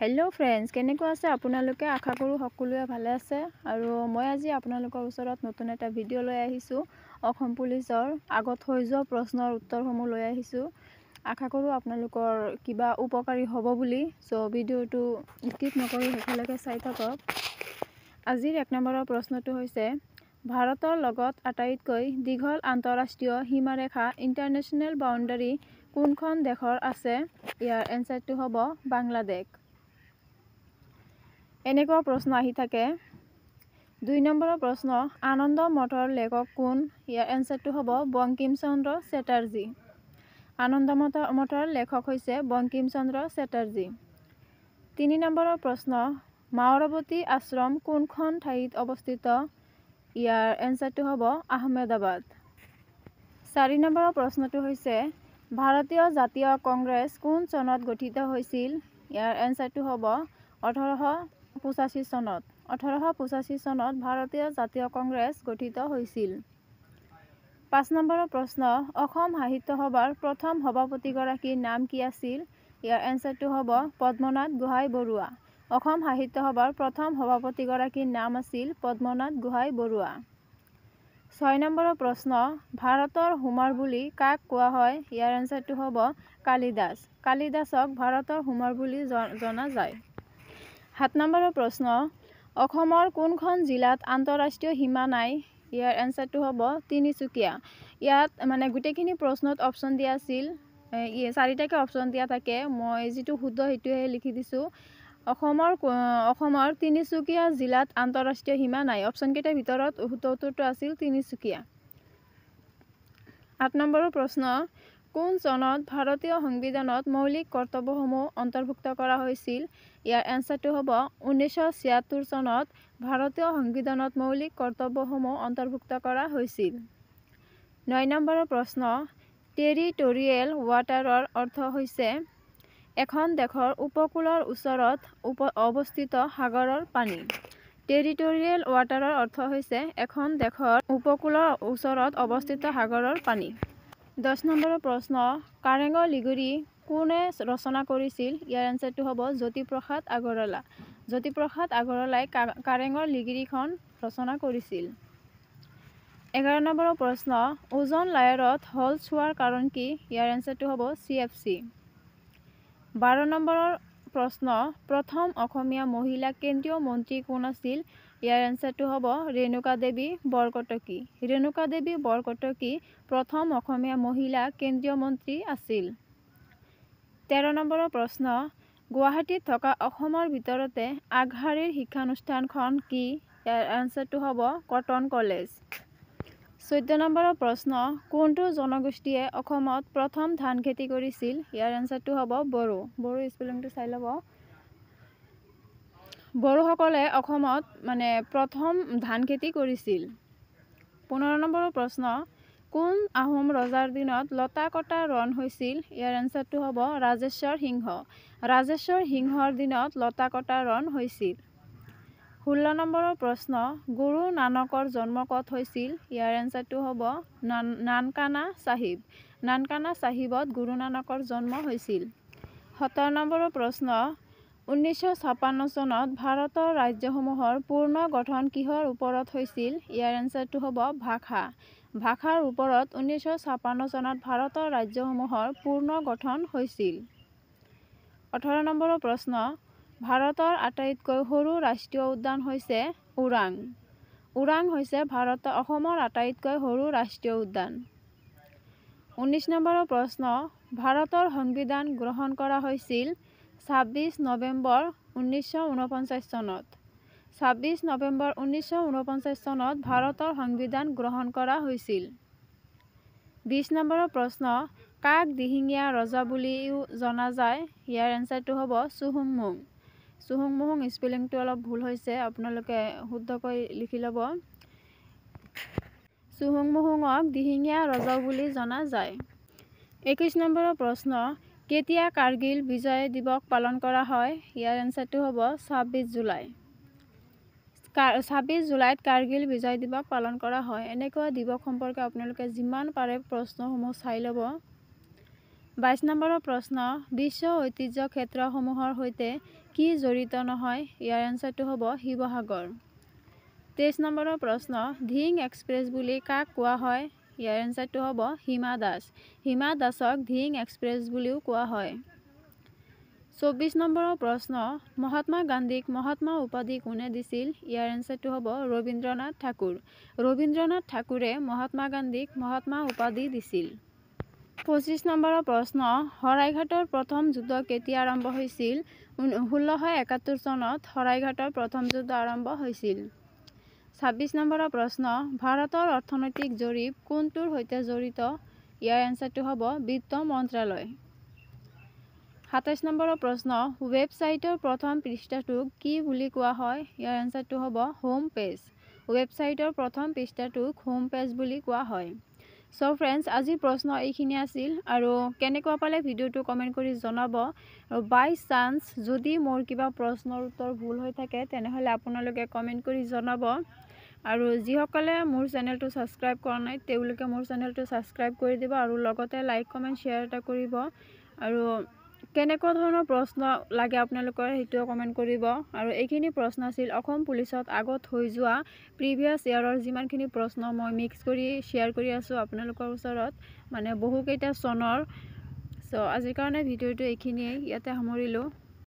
Hello friends, केनेকুৱা আছে আপোনালোকে? আশা কৰো সকলোৱে ভালে আছে। আৰু মই আজি আপোনালোকৰ ওচৰত নতুন এটা ভিডিও লৈ আহিছো। অসম পুলিচৰ আগত হৈ যোৱা প্ৰশ্নৰ উত্তৰসমূহ লৈ আহিছো। আশা কৰো আপোনালোকৰ কিবা উপকাৰী হ'ব বুলি। সো ভিডিওটো স্কিপ নকৰি শেষলৈকে চাই থাকক। আজিৰ 1 নম্বৰৰ প্ৰশ্নটো হৈছে ভাৰতৰ লগত আটাইতকৈ দীঘল আন্তঃৰাষ্ট্ৰীয় সীমাৰেখা ইন্টাৰনেশ্যনেল বাউণ্ডাৰী কোনখন দেশৰ আছে? ইয়াৰ এনসাৰটো হ'ব বাংলাদেশ। এনেকুৱা প্ৰশ্ন আহি থাকে। 2 নম্বৰৰ প্ৰশ্ন আনন্দ মঠৰ লেখক কোন? ইয়াৰ এনসাৰটো হ'ব বঙ্কিম চন্দ্ৰ চেটাৰ্জী। আনন্দ মঠৰ লেখক হৈছে বঙ্কিম চন্দ্ৰ চেটাৰ্জী। 3 নম্বৰৰ প্ৰশ্ন মায়ৰৱতী আশ্ৰম কোনখন ঠাইত অৱস্থিত? ইয়াৰ এনসাৰটো হ'ব আহমেদাবাদ। 4 নম্বৰৰ প্ৰশ্নটো হৈছে ভাৰতীয় জাতীয় কংগ্ৰেছ কোন চনত গঠিত হৈছিল? ইয়াৰ এনসাৰটো হ'ব 1885 চনত। 1885 চনত ভাৰতীয় জাতীয় কংগ্ৰেছ গঠিত হৈছিল। 5 নম্বৰৰ প্ৰশ্ন অসম সাহিত্য সভাৰ প্ৰথম সভাপতিগৰাকীৰ নাম কি আছিল? ইয়াৰ এনসাৰটো হ'ব পদ্মনাথ গোহাঁই বৰুৱা। অসম সাহিত্য সভাৰ প্ৰথম সভাপতিগৰাকীৰ নাম আছিল পদ্মনাথ গোহাঁই বৰুৱা। 6 নম্বৰৰ প্ৰশ্ন ভাৰতৰ হোমাৰ বুলি কাক কোৱা হয়? ইয়াৰ এনসাৰটো হ'ব কালিদাস। কালিদাসক ভাৰতৰ হোমাৰ বুলি জনা যায়। 7 নম্বৰৰ প্ৰশ্ন অসমৰ কোনখন জিলাত আন্তঃৰাষ্ট্ৰীয় সীমা নাই? ইয়াৰ এনসাৰটো হ'ব তিনিচুকীয়া। ইয়াত মানে গোটেইখিনি প্ৰশ্নত অপশ্যন দিয়া আছিল। 4টাকে অপশ্যন দিয়া থাকে। মই যিটো শুদ্ধ সেইটোহে লিখি দিছোঁ। অসমৰ তিনিচুকীয়া জিলাত আন্তঃৰাষ্ট্ৰীয় সীমা নাই। অপশ্যন কেইটাৰ ভিতৰত শুদ্ধ উত্তৰটো আছিল তিনিচুকীয়া। 8 নম্বৰৰ প্ৰশ্ন কোন চনত ভাৰতীয় সংবিধানত মৌলিক কৰ্তব্যসমূহ অন্তৰ্ভুক্ত কৰা হৈছিল? ইয়াৰ এনসাৰটো হ'ব 1976 চনত ভাৰতীয় সংবিধানত মৌলিক কৰ্তব্যসমূহ অন্তৰ্ভুক্ত কৰা হৈছিল। 9 নম্বৰৰ প্ৰশ্ন টেৰিটৰিয়েল ৱাটাৰৰ অৰ্থ হৈছে এখন দেশৰ উপকূলৰ ওচৰত অৱস্থিত সাগৰৰ পানী। টেৰিটৰিয়েল ৱাটাৰৰ অৰ্থ হৈছে এখন দেশৰ উপকূলৰ ওচৰত অৱস্থিত সাগৰৰ পানী। 10 নম্বৰৰ প্ৰশ্ন কাৰেঙৰ লিগিৰী কোনে ৰচনা কৰিছিল? ইয়াৰ এনসাৰটো হ'ব জ্যোতিপ্ৰসাদ আগৰৱালা। জ্যোতিপ্ৰসাদ আগৰৱালাই কাৰেঙৰ লিগিৰীখন ৰচনা কৰিছিল। 11 নম্বৰৰ প্ৰশ্ন ওজন লেয়াৰত হলছ হোৱাৰ কাৰণ কি? ইয়াৰ এনসাৰটো হ'ব CFC। 12 নম্বৰৰ প্ৰশ্ন প্ৰথম অসমীয়া মহিলা কেন্দ্ৰীয় মন্ত্ৰী কোন আছিল? ইয়াৰ এনসাৰটো হ'ব ৰেণুকা দেৱী বৰকটকী। ৰেণুকা দেৱী বৰকটকী প্ৰথম অসমীয়া মহিলা কেন্দ্ৰীয় মন্ত্ৰী আছিল। 13 নম্বৰৰ প্ৰশ্ন গুৱাহাটীত থকা অসমৰ ভিতৰতে আগশাৰীৰ শিক্ষানুষ্ঠানখন কি? ইয়াৰ এনসাৰটো হ'ব কটন কলেজ। 14 নম্বৰৰ প্ৰশ্ন কোনটো জনগোষ্ঠীয়ে অসমত প্ৰথম ধান খেতি কৰিছিল? ইয়াৰ এনসাৰটো হ'ব বড়ো। বড়ো স্পেলিংটো চাই ল'ব। বড়োসকলে অসমত প্ৰথম ধান খেতি কৰিছিল। 15 নম্বৰৰ প্ৰশ্ন কোন আহোম ৰজাৰ দিনত লতা কটা ৰণ হৈছিল? ইয়াৰ এনসাৰটো হ'ব ৰাজেশ্বৰ সিংহ। ৰাজেশ্বৰ সিংহৰ দিনত লতা কটা ৰণ হৈছিল। 16 নম্বৰৰ প্ৰশ্ন গুৰু নানকৰ জন্ম ক'ত হৈছিল? ইয়াৰ এনসাৰটো হ'ব নানকানা চাহিব। নানকানা চাহিবত গুৰু নানকৰ জন্ম হৈছিল। 17 নম্বৰৰ প্ৰশ্ন 1956 চনত ভাৰতৰ ৰাজ্যসমূহৰ পূৰ্ণ গঠন কিহৰ ওপৰত হৈছিল? ইয়াৰ এনসাৰটো হ'ব ভাষা। ভাষাৰ ওপৰত 1956 চনত ভাৰতৰ ৰাজ্যসমূহৰ পূৰ্ণ গঠন হৈছিল। 18 নম্বৰৰ প্ৰশ্ন ভাৰতৰ আটাইতকৈ সৰু ৰাষ্ট্ৰীয় উদ্যান হৈছে ওৰাং। ওৰাং হৈছে অসমৰ আটাইতকৈ সৰু ৰাষ্ট্ৰীয় উদ্যান। 19 নম্বৰৰ প্ৰশ্ন ভাৰতৰ সংবিধান গ্ৰহণ কৰা হৈছিল 26 নৱেম্বৰ 1949 চনত। 26 নৱেম্বৰ 1949 চনত ভাৰতৰ সংবিধান গ্ৰহণ কৰা হৈছিল। 20 নম্বৰৰ প্ৰশ্ন কাক দিহিঙীয়া ৰজা বুলিও জনা যায়? ইয়াৰ এনসাৰটো হ'ব চুহুংমুং। চুহুংমুং স্পেলিংটো অলপ ভুল হৈছে, আপোনালোকে শুদ্ধকৈ লিখি ল'ব। চুহুংমুঙক দিহিঙীয়া ৰজা বুলি জনা যায়। 21 নম্বৰৰ প্ৰশ্ন কেতিয়া কাৰ্গিল বিজয় দিৱস পালন কৰা হয়? ইয়াৰ এনসাৰটো হ'ব 26 জুলাই। 26 জুলাইত কাৰ্গিল বিজয় দিৱস পালন কৰা হয়। এনেকুৱা দিৱস সম্পৰ্কে আপোনালোকে যিমান পাৰে প্ৰশ্নসমূহ চাই ল'ব। 22 নম্বৰৰ প্ৰশ্ন বিশ্ব ঐতিহ্য ক্ষেত্ৰসমূহৰ সৈতে কি জড়িত নহয় ইয়াৰ এনসাৰটো হ'ব শিৱসাগৰ 23 নম্বৰৰ প্ৰশ্ন ধিং এক্সপ্ৰেছ বুলি কাক কোৱা হয় ইয়াৰ এনসাৰটো হ'ব হিমা দাসক ধিং এক্সপ্ৰেছ বুলিও কোৱা হয় 24 নম্বৰৰ প্ৰশ্ন মহাত্মা গান্ধীক মহাত্মা উপাধি কোনে দিছিল ইয়াৰ এনসাৰটো হ'ব ৰবীন্দ্ৰনাথ ঠাকুৰে মহাত্মা গান্ধীক মহাত্মা উপাধি দিছিল 25 নম্বৰৰ প্ৰশ্ন শৰাইঘাটৰ প্ৰথম যুদ্ধ কেতিয়া আৰম্ভ হৈছিল 1671 চনত শৰাইঘাটৰ প্ৰথম যুদ্ধ আৰম্ভ হৈছিল 26 নম্বৰৰ প্ৰশ্ন ভাৰতৰ অৰ্থনৈতিক জৰীপ কোনটোৰ সৈতে জড়িত ইয়াৰ এনসাৰটো হ'ব বিত্ত মন্ত্ৰালয় 27 নম্বৰৰ প্ৰশ্ন ৱেবছাইটৰ প্ৰথম পৃষ্ঠাটোক কি বুলি কোৱা হয় ইয়াৰ এনসাৰটো হ'ব হোম পেজ ৱেবছাইটৰ প্ৰথম পৃষ্ঠাটোক হোম পেজ বুলি কোৱা হয় সো ফ্ৰেন্ডস আজি প্ৰশ্ন এইখিনি আছিল আৰু কেনেকুৱা পালে ভিডিওটো কমেন্ট কৰি জনাব আৰু বাই চান্স যদি মোৰ কিবা প্ৰশ্নৰ উত্তৰ ভুল হৈ থাকে তেনেহলে আপোনালোকে কমেন্ট কৰি জনাব আৰু যিসকলে মোৰ চেনেলটো সাবস্ক্ৰাইব কৰা নাই তেওঁলোকে মোৰ চেনেলটো সাবস্ক্ৰাইব কৰি দিব আৰু লগতে লাইক কমেন্ট শেয়াৰ এটা কৰিব আৰু কেনেকুৱা ধৰণৰ প্ৰশ্ন লাগে আপোনালোকৰ হেতু কমেন্ট কৰিব আৰু এইখিনি প্ৰশ্ন আছিল অসম পুলিচত আগত হৈ যোৱা প্ৰিভিয়াস ইয়াৰৰ যিমানখিনি প্ৰশ্ন মই মিক্স কৰি শেয়াৰ কৰি আছো আপোনালোকৰ ওচৰত মানে বহু কেইটা চনৰ সো আজিৰ কাৰণে ভিডিওটো এইখিনিয়ে ইয়াতে সামৰিলো